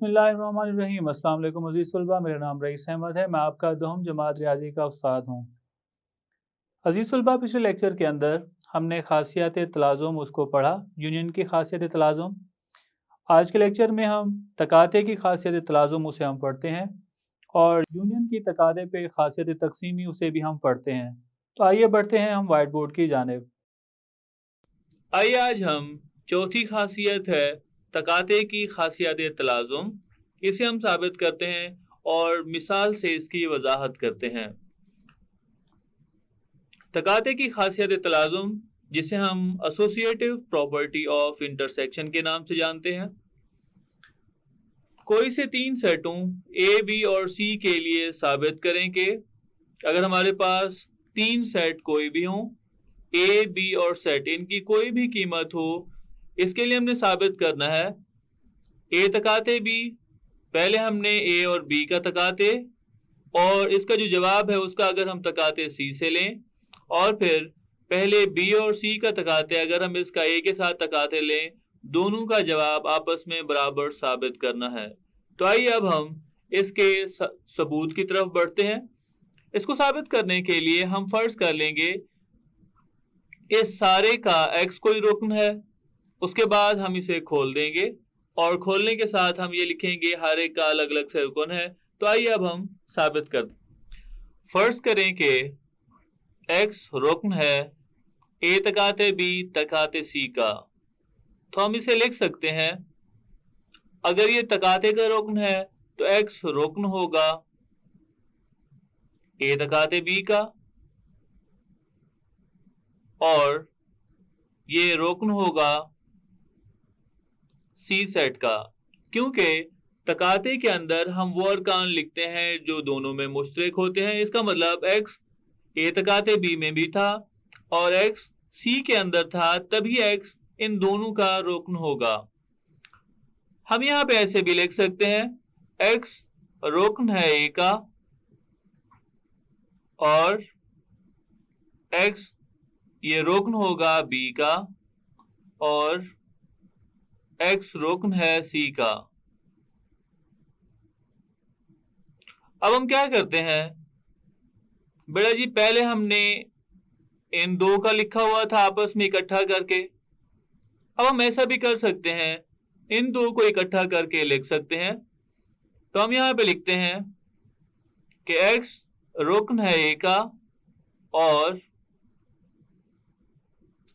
बिस्मिल्लाहिर्रहमानिर्रहीम। अस्सलाम वालेकुम अज़ीज़ तलबा, मेरा नाम रईस अहमद है। मैं आपका दोहम जमात रियाजी का उस्ताद हूँ। अज़ीज़ तलबा, पिछले लेक्चर के अंदर हमने खासियत तलाज़ुम उसको पढ़ा, यूनियन की खासियत तलाज़ुम। आज के लेक्चर में हम तकाते की खासियत तलाज़ुम उसे हम पढ़ते हैं और यूनियन की तकाते पे खासियत तकसीमी उसे भी हम पढ़ते हैं। तो आइए बढ़ते हैं हम वाइट बोर्ड की जानिब। आइए आज हम चौथी खासियत है तकाते की खासियत तलाज़ुम, इसे हम साबित करते हैं और मिसाल से इसकी वजाहत करते हैं। तकाते की खासियत तलाज़ुम, जिसे हम एसोसिएटिव प्रॉपर्टी ऑफ इंटरसेक्शन के नाम से जानते हैं, कोई से तीन सेटों ए, बी और सी के लिए साबित करें कि अगर हमारे पास तीन सेट कोई भी हों, ए, बी और सेट, इनकी कोई भी कीमत हो, इसके लिए हमने साबित करना है ए तकाते बी। पहले हमने ए और बी का तकाते और इसका जो जवाब है उसका अगर हम तकाते सी से लें, और फिर पहले बी और सी का तकाते अगर हम इसका ए के साथ तकाते लें, दोनों का जवाब आपस में बराबर साबित करना है। तो आइए अब हम इसके सबूत की तरफ बढ़ते हैं। इसको साबित करने के लिए हम फर्ज कर लेंगे इस सारे का x कोई रुकन है, उसके बाद हम इसे खोल देंगे और खोलने के साथ हम ये लिखेंगे हर एक का अलग अलग से रुकन है। तो आइए अब हम साबित कर फर्ज करें कि x रुकन है a तकाते b तकाते c का। तो हम इसे लिख सकते हैं, अगर ये तकाते का रुकन है तो x रुकन होगा a तकाते b का और ये रुकन होगा सी सेट का, क्योंकि तकाते के अंदर हम वो अरकान लिखते हैं जो दोनों में मुश्तरक होते हैं। इसका मतलब x ए तकाते बी में भी था और x सी के अंदर था, तभी x इन दोनों का रुकन होगा। हम यहाँ पे ऐसे भी लिख सकते हैं, x रुकन है ए का और x ये रुकन होगा बी का और x रुकन है सी का। अब हम क्या करते हैं बेटा जी, पहले हमने इन दो का लिखा हुआ था आपस में इकट्ठा करके। अब हम ऐसा भी कर सकते हैं, इन दो को इकट्ठा करके लिख सकते हैं। तो हम यहाँ पे लिखते हैं कि x रुकन है ए का और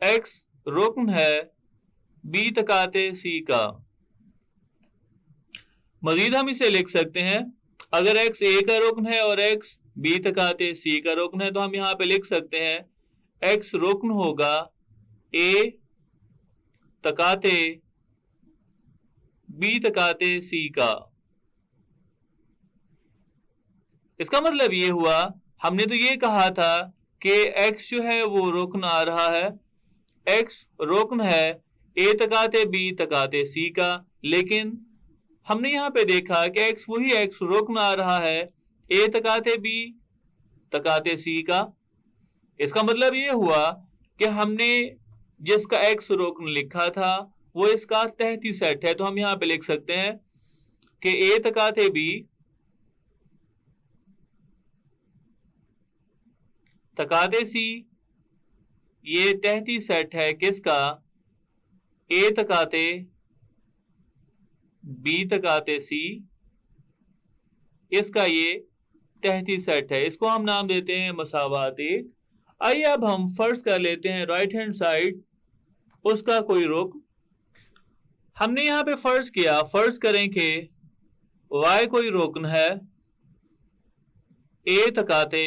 x रुकन है बी तकाते सी का। मजीद हम इसे लिख सकते हैं, अगर x ए का रुकन है और x बी तकाते सी का रुकन है, तो हम यहाँ पे लिख सकते हैं x रुकन होगा ए तकाते बी तकाते सी का। इसका मतलब ये हुआ, हमने तो ये कहा था कि x जो है वो रुकन आ रहा है, x रुकन है ए तकाते बी तकाते सी का, लेकिन हमने यहाँ पे देखा कि x वही x रुकन आ रहा है ए तकाते बी तकाते सी का। इसका मतलब ये हुआ कि हमने जिसका x रुकन लिखा था वो इसका तहती सेट है। तो हम यहाँ पे लिख सकते हैं कि ए तकाते बी तकाते सी ये तहती सेट है किसका, ए तकाते बी तकाते सी, इसका ये तहती सेट है। इसको हम नाम देते हैं मसावात एक। आइए अब हम फर्ज कर लेते हैं राइट हैंड साइड उसका कोई रुकन। हमने यहाँ पे फर्ज किया, फर्ज करें कि y कोई रुकन है ए तकाते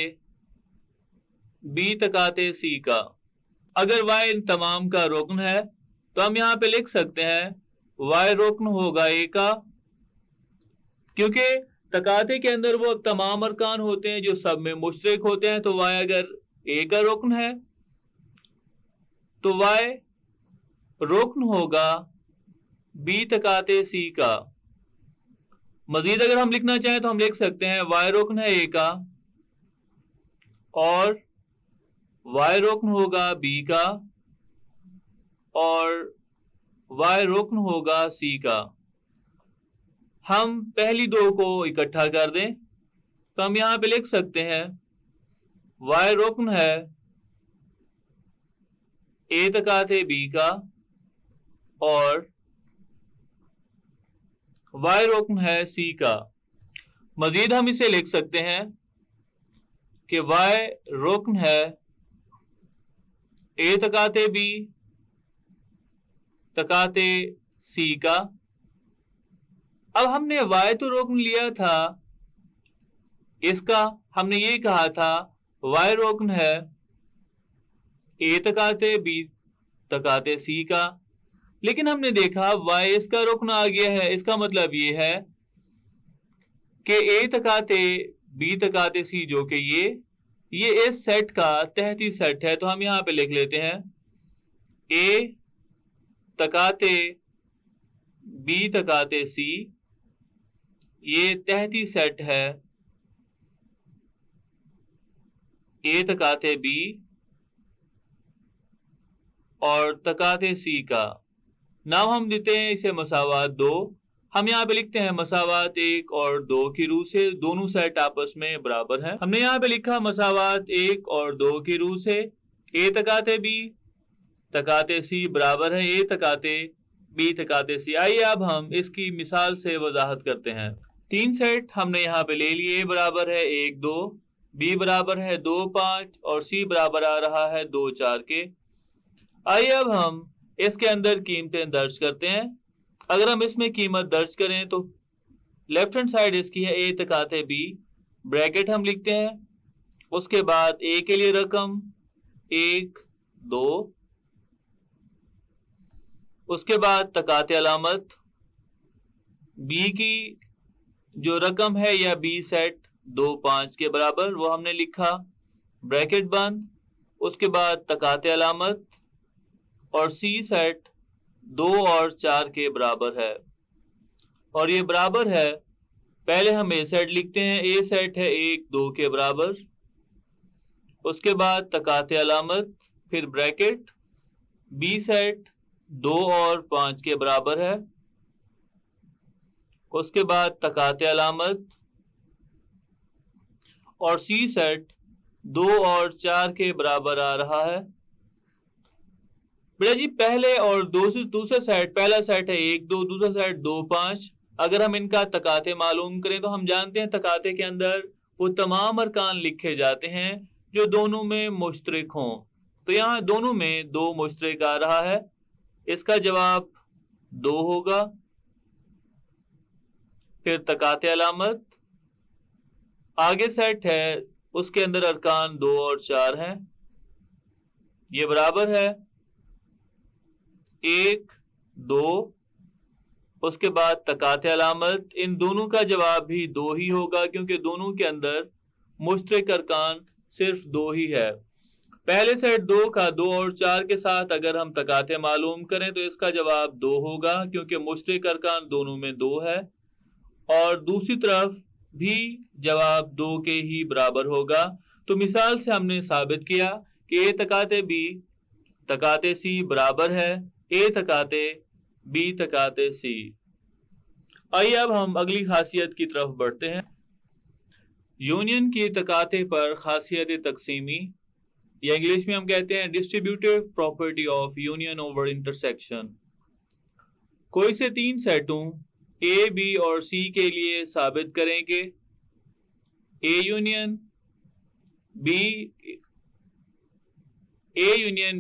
बी तकाते सी का। अगर y इन तमाम का रुकन है तो हम यहाँ पे लिख सकते हैं y रुकन होगा ए का, क्योंकि तकाते के अंदर वो तमाम अरकान होते हैं जो सब में मुश्तरक होते हैं। तो y अगर ए का रुकन है तो y रुकन होगा बी तकाते सी का। मजीद अगर हम लिखना चाहें तो हम लिख सकते हैं y रुकन है ए का और y रुकन होगा बी का और y रुकन होगा सी का। हम पहली दो को इकट्ठा कर दें तो हम यहां पे लिख सकते हैं y रुकन है a तकाते b का और y रुकन है c का। मजीद हम इसे लिख सकते हैं कि y रुकन है a तकाते b तकाते c का। अब हमने y तो रुकन लिया था, इसका हमने ये कहा था y रुकन है a तकाते b तकाते c का, लेकिन हमने देखा y इसका रुकन आ गया है। इसका मतलब ये है कि a तकाते b तकाते c जो कि ये इस सेट का तहती सेट है, तो हम यहां पे लिख लेते हैं a तकाते b तकाते c ये तहती सेट है a तकाते b और तकाते c का। नाम हम देते हैं इसे मसावात 2। हम यहाँ पे लिखते हैं मसावात 1 और 2 की रूह से दोनों सेट आपस में बराबर हैं। हमने यहाँ पे लिखा मसावात 1 और 2 की रूह से a तकाते b तकाते c बराबर है a तकाते b तकाते c। आइए अब हम इसकी मिसाल से वजाहत करते हैं। तीन सेट हमने यहाँ पे ले लिए, a बराबर है 1 2, b बराबर है 2 5 और c बराबर आ रहा है 2 4 के। आइए अब हम इसके अंदर कीमतें दर्ज करते हैं। अगर हम इसमें कीमत दर्ज करें तो लेफ्ट हैंड साइड इसकी है a तकाते b, ब्रैकेट हम लिखते हैं, उसके बाद a के लिए रकम 1 2, उसके बाद तकाते अलामत, b की जो रकम है या b सेट 2 5 के बराबर वो हमने लिखा, ब्रैकेट बंद, उसके बाद तकाते अलामत और c सेट 2 और 4 के बराबर है और ये बराबर है। पहले हम a सेट लिखते हैं, a सेट है 1 2 के बराबर, उसके बाद तकाते अलामत, फिर ब्रैकेट, b सेट 2 और 5 के बराबर है, उसके बाद तकाते अलामत और c सेट 2 और 4 के बराबर आ रहा है। बेटा जी पहले और दूसरा सेट, पहला सेट है 1 2, दूसरा सेट 2 5। अगर हम इनका तकाते मालूम करें तो हम जानते हैं तकाते के अंदर वो तमाम अरकान लिखे जाते हैं जो दोनों में मुश्तरक हों। तो यहाँ दोनों में 2 मुश्तरक आ रहा है, इसका जवाब 2 होगा। फिर तकाते अलामत, आगे सेट है उसके अंदर अरकान 2 और 4 हैं, ये बराबर है 1 2, उसके बाद तकाते अलामत, इन दोनों का जवाब भी 2 ही होगा क्योंकि दोनों के अंदर मुश्तरक अरकान सिर्फ 2 ही है। पहले सेट 2 का 2 और 4 के साथ अगर हम तकाते मालूम करें तो इसका जवाब 2 होगा क्योंकि मुश्तरक अरकान दोनों में 2 है, और दूसरी तरफ भी जवाब 2 के ही बराबर होगा। तो मिसाल से हमने साबित किया कि a तकाते b तकाते c बराबर है a तकाते b तकाते c। आइए अब हम अगली खासियत की तरफ बढ़ते हैं। यूनियन की तकाते पर खासियत तकसीमी, या इंग्लिश में हम कहते हैं distributive property of union over intersection. कोई से 3 सेटों a b और c के लिए साबित करें कि a यूनियन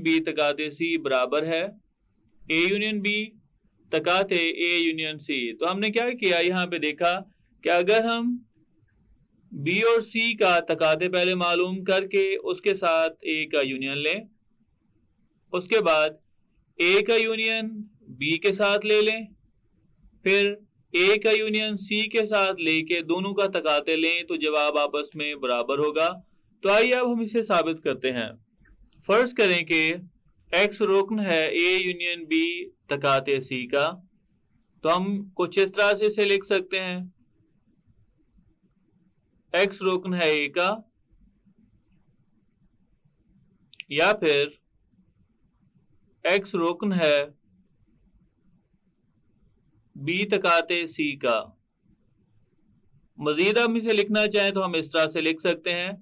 b तकाते c बराबर है a union b तकाते a union c। तो हमने क्या किया, यहाँ पे देखा कि अगर हम b और c का तकाते पहले मालूम करके उसके साथ a का यूनियन लें, उसके बाद a का यूनियन b के साथ ले लें, फिर a का यूनियन c के साथ लेके दोनों का तकाते लें तो जवाब आपस में बराबर होगा। तो आइए अब हम इसे साबित करते हैं। फर्ज करें कि x रुकन है a यूनियन b तकाते c का, तो हम कुछ इस तरह से इसे लिख सकते हैं, x रुकन है a का, या फिर x रुकन है b तकाते c का। मजीद हम इसे लिखना चाहें तो हम इस तरह से लिख सकते हैं,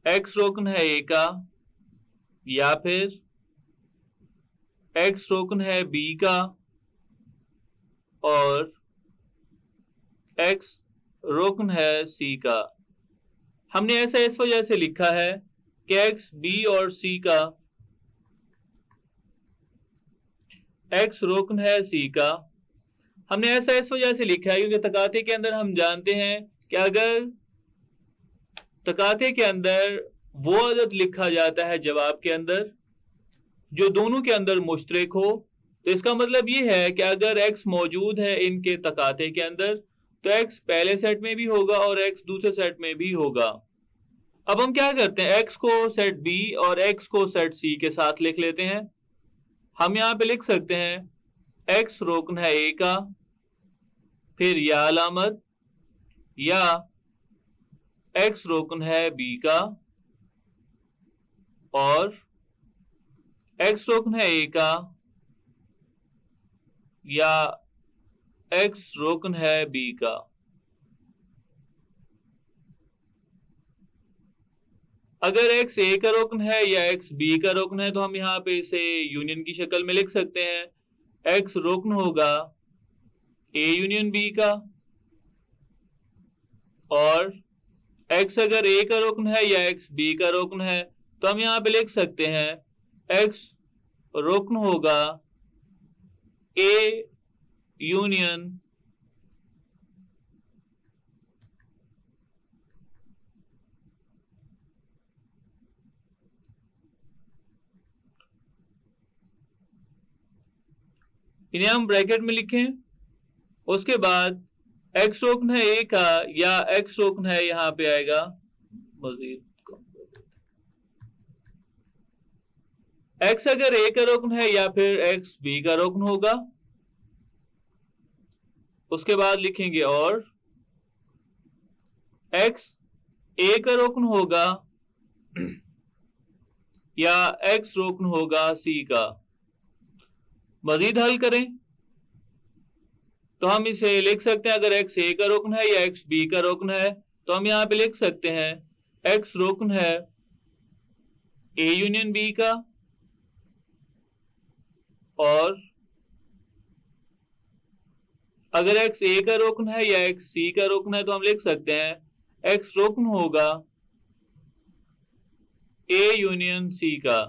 x रुकन है a का, या फिर x रुकन है b का और x रुकन है c का। हमने ऐसा इस वजह से लिखा है कि x b और c का, x रुकन है c का। हमने ऐसा इस वजह से लिखा है क्योंकि तकाते के अंदर हम जानते हैं कि अगर तकाते के अंदर वो अदद लिखा जाता है जवाब के अंदर जो दोनों के अंदर मुश्तरक हो, तो इसका मतलब ये है कि अगर x मौजूद है इनके तकाते के अंदर तो x पहले सेट में भी होगा और x दूसरे सेट में भी होगा। अब हम क्या करते हैं, x को सेट b और x को सेट c के साथ लिख लेते हैं। हम यहाँ पे लिख सकते हैं x रुकन है a का, फिर या अलामत, या x रुकन है b का और x रुकन है a का, या x रुकन है b का। अगर x a का रुकन है या x b का रुकन है तो हम यहाँ पे इसे यूनियन की शक्ल में लिख सकते हैं। x रुकन होगा a यूनियन b का, और x अगर a का रुकन है या x b का रुकन है तो हम यहाँ पे लिख सकते हैं x रुकन होगा a यूनियन इन्हें हम ब्रैकेट में लिखें। उसके बाद x रुकन है a का या x रुकन है, यहाँ पे आएगा मजीद x अगर a का रुकन है या फिर x b का रुकन होगा। उसके बाद लिखेंगे और x a का रुकन होगा या x रुकन होगा c का। मजीद हल करें तो हम इसे लिख सकते हैं, अगर x a का रुकन है या x b का रुकन है तो हम यहाँ पे लिख सकते हैं x रुकन है a यूनियन b का, और अगर x a का रुकन है या x c का रुकन है तो हम लिख सकते हैं x रुकन होगा a यूनियन c का।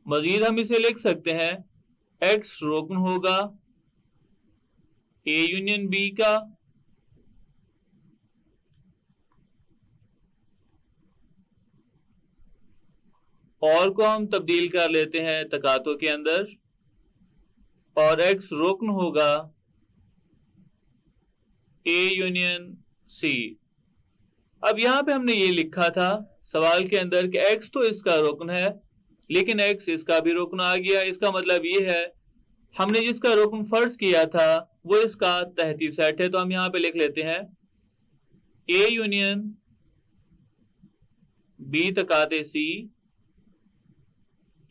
मजीद हम इसे लिख सकते हैं x रुकन होगा a यूनियन b का, और को हम तब्दील कर लेते हैं तकातों के अंदर, और x रुकन होगा a यूनियन c। अब यहां पे हमने ये लिखा था सवाल के अंदर कि x तो इसका रुकन है लेकिन x इसका भी रुकन आ गया। इसका मतलब ये है हमने जिसका रुकन फर्ज किया था वो इसका तहती सेट है, तो हम यहां पे लिख लेते हैं a यूनियन b तकाते c,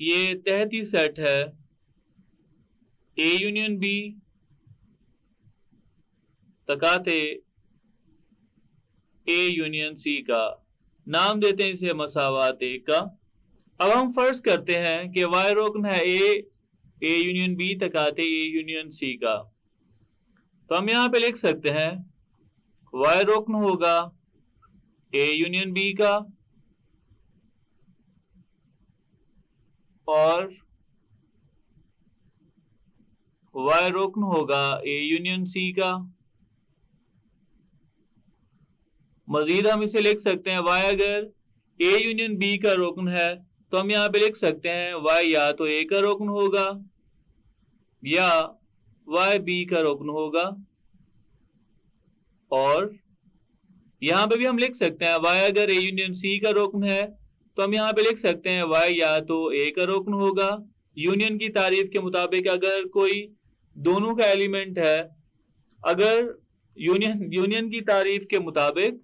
ये तहती सेट है a union b तकाते a union c का। नाम देते हैं इसे मसावात a का। अब हम फर्ज करते हैं कि y रुकन है a union b तकाते a union c का, तो हम यहां पे लिख सकते हैं y रुकन होगा a यूनियन b का, और y रुकन होगा a यूनियन c का। मजीद हम इसे लिख सकते हैं y अगर a यूनियन b का रुकन है तो हम यहाँ पे लिख सकते हैं y या तो a का रुकन होगा या y b का रुकन होगा, और यहाँ पे भी हम लिख सकते हैं y अगर a यूनियन c का रुकन है तो हम यहाँ पे लिख सकते हैं y या तो a का रुकन होगा। यूनियन की तारीफ के मुताबिक अगर कोई दोनों का एलिमेंट है, अगर यूनियन की तारीफ के मुताबिक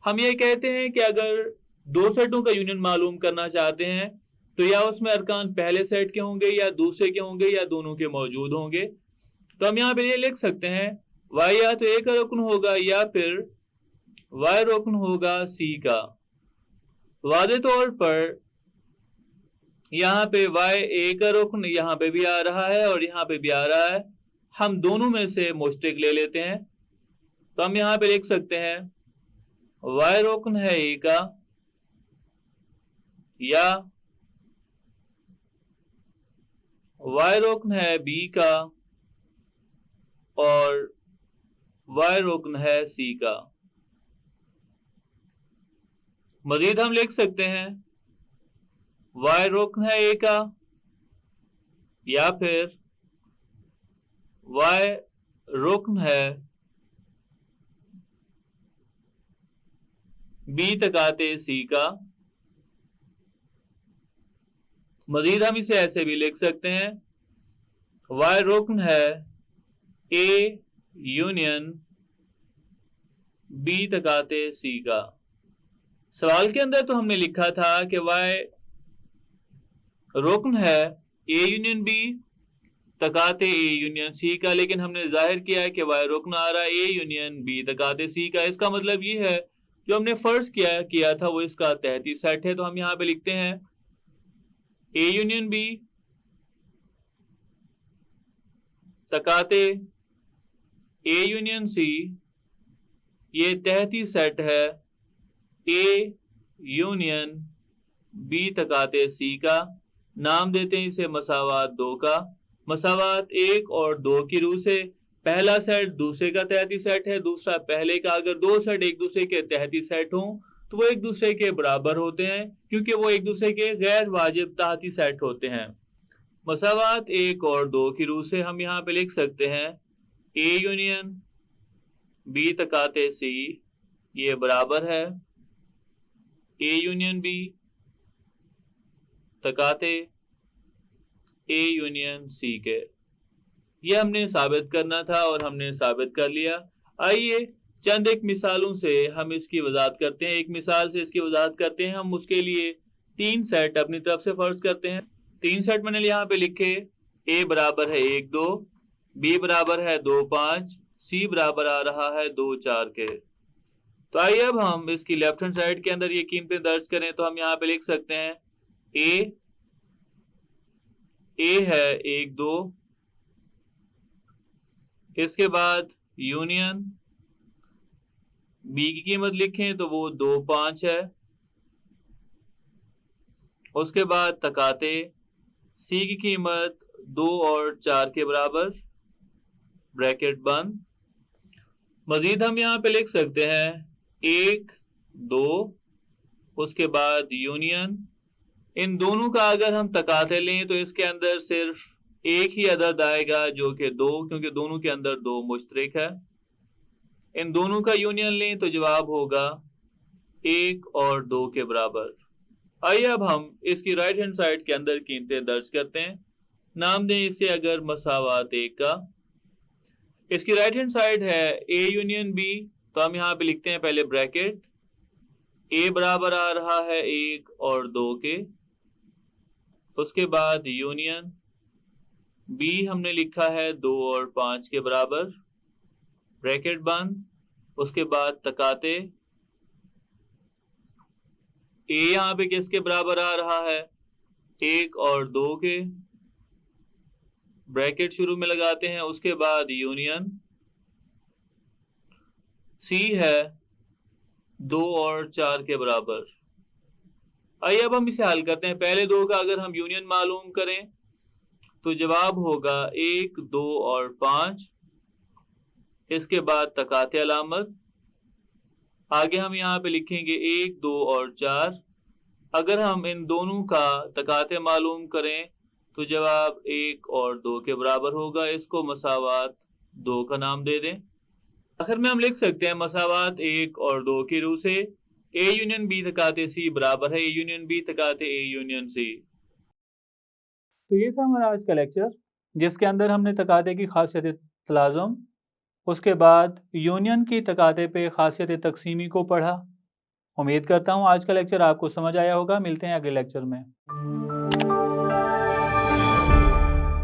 हम ये कहते हैं कि अगर दो सेटों का यूनियन मालूम करना चाहते हैं तो या उसमें अरकान पहले सेट के होंगे या दूसरे के होंगे या दोनों के मौजूद होंगे। तो हम यहाँ पे ये लिख सकते हैं y या तो a का रुकन होगा या फिर y रुकन होगा C का। वादे तौर पर यहाँ पे y A का रुकन यहाँ पे भी आ रहा है और यहाँ पे भी आ रहा है। हम दोनों में से मुश्तरक ले लेते हैं, तो हम यहाँ पे लिख सकते हैं y रुकन है A का या y रुकन है B का और y रुकन है C का। मजीद हम लिख सकते हैं y रुकन है A का या फिर y रुकन है B तकाते C का। मजीद हम इसे ऐसे भी लिख सकते हैं y रुकन है A यूनियन B तकाते C का। सवाल के अंदर तो हमने लिखा था कि y रुकन है A union B तकाते A union C का, लेकिन हमने जाहिर किया है कि y रुकन आ रहा है A यूनियन B तकाते C का। इसका मतलब ये है जो हमने फर्ज किया था वो इसका तहती सेट है। तो हम यहाँ पे लिखते हैं A union B तकाते A union C, ये तहती सेट है A यूनियन B तकाते C का। नाम देते हैं इसे मसावात 2 का। मसावात 1 और 2 की रूह से पहला सेट दूसरे का तहती सेट है, दूसरा पहले का। अगर दो सेट एक दूसरे के तहती सेट हों तो वो एक दूसरे के बराबर होते हैं, क्योंकि वो एक दूसरे के गैर वाजिब तहती सेट होते हैं। मसावात 1 और 2 की रूह से हम यहाँ पे लिख सकते हैं A यूनियन B तकाते C ये बराबर है A union B तकाते A union C के। ये हमने साबित करना था और हमने साबित कर लिया। आइए चंद एक मिसालों से हम इसकी वजाहत करते हैं। एक मिसाल से इसकी वजाहत करते हैं। हम उसके लिए 3 सेट अपनी तरफ से फर्ज करते हैं। 3 सेट मैंने यहाँ पे लिखे, A बराबर है 1 2, B बराबर है 2 5, C बराबर आ रहा है 2 4 के। तो आइए अब हम इसकी लेफ्ट हैंड साइड के अंदर ये कीमतें दर्ज करें। तो हम यहाँ पे लिख सकते हैं A है 1 2, इसके बाद यूनियन B की कीमत लिखें तो वो 2 5 है। उसके बाद तकाते C की कीमत 2 और 4 के बराबर, ब्रैकेट बंद। मजीद हम यहाँ पे लिख सकते हैं 1 2, उसके बाद यूनियन। इन दोनों का अगर हम तकाते लें तो इसके अंदर सिर्फ एक ही अदद आएगा जो कि 2, क्योंकि दोनों के अंदर 2 मुश्तरक है। इन दोनों का यूनियन लें तो जवाब होगा 1 और 2 के बराबर। आइए अब हम इसकी राइट हैंड साइड के अंदर कीमतें दर्ज करते हैं। नाम दें इसे अगर मसावात 1 का। इसकी राइट हैंड साइड है A यूनियन B, तो हम यहाँ पे लिखते हैं पहले ब्रैकेट। A बराबर आ रहा है 1 और 2 के, उसके बाद यूनियन B हमने लिखा है 2 और 5 के बराबर, ब्रैकेट बंद। उसके बाद तकाते A यहाँ पे किसके बराबर आ रहा है 1 और 2 के, ब्रैकेट शुरू में लगाते हैं। उसके बाद यूनियन C है 2 और 4 के बराबर। आइए अब हम इसे हल करते हैं। पहले 2 का अगर हम यूनियन मालूम करें तो जवाब होगा 1 2 और 5। इसके बाद तकाते अलामत, आगे हम यहाँ पे लिखेंगे 1 2 और 4। अगर हम इन दोनों का तकाते मालूम करें तो जवाब 1 और 2 के बराबर होगा। इसको मसावात 2 का नाम दे दें। आखिर में हम लिख सकते हैं मसावात 1 और 2 की रूह से A यूनियन B तकाते C बराबर है A union B तकाते A union C। तो ये था हमारा आज का लेक्चर, जिसके अंदर हमने तकाते की खासियत तलाज़ुम, उसके बाद यूनियन की तकाते पे खासियत तकसीमी को पढ़ा। उम्मीद करता हूँ आज का लेक्चर आपको समझ आया होगा। मिलते हैं अगले लेक्चर में।